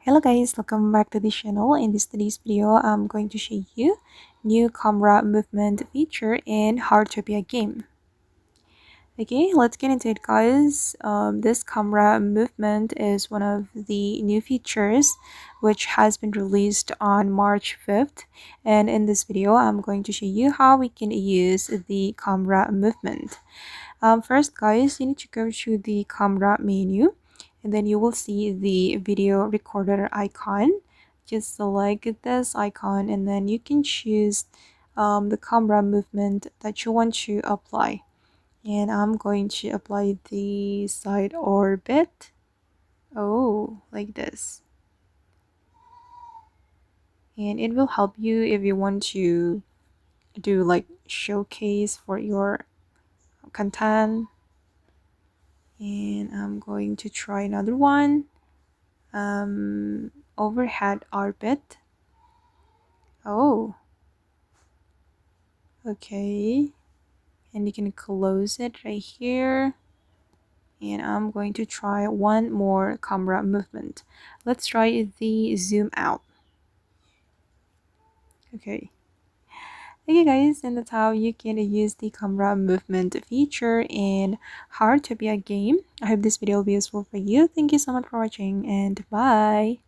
Hello guys, welcome back to the channel. In today's video, I'm going to show you new camera movement feature in Heartopia game. Okay, let's get into it guys. This camera movement is one of the new features which has been released on March 5th, and in this video I'm going to show you how we can use the camera movement. First guys, you need to go to the camera menu and then you will see the video recorder icon. Just select this icon and then you can choose the camera movement that you want to apply. And I'm going to apply the side orbit. Oh, like this. And it will help you if you want to do like showcase for your content. And I'm going to try another one. Overhead orbit. Oh, okay. And you can close it right here. And I'm going to try one more camera movement. Let's try the zoom out. Okay. Okay guys, and that's how you can use the camera movement feature in Heartopia game. I hope this video will be useful for you. Thank you so much for watching and bye.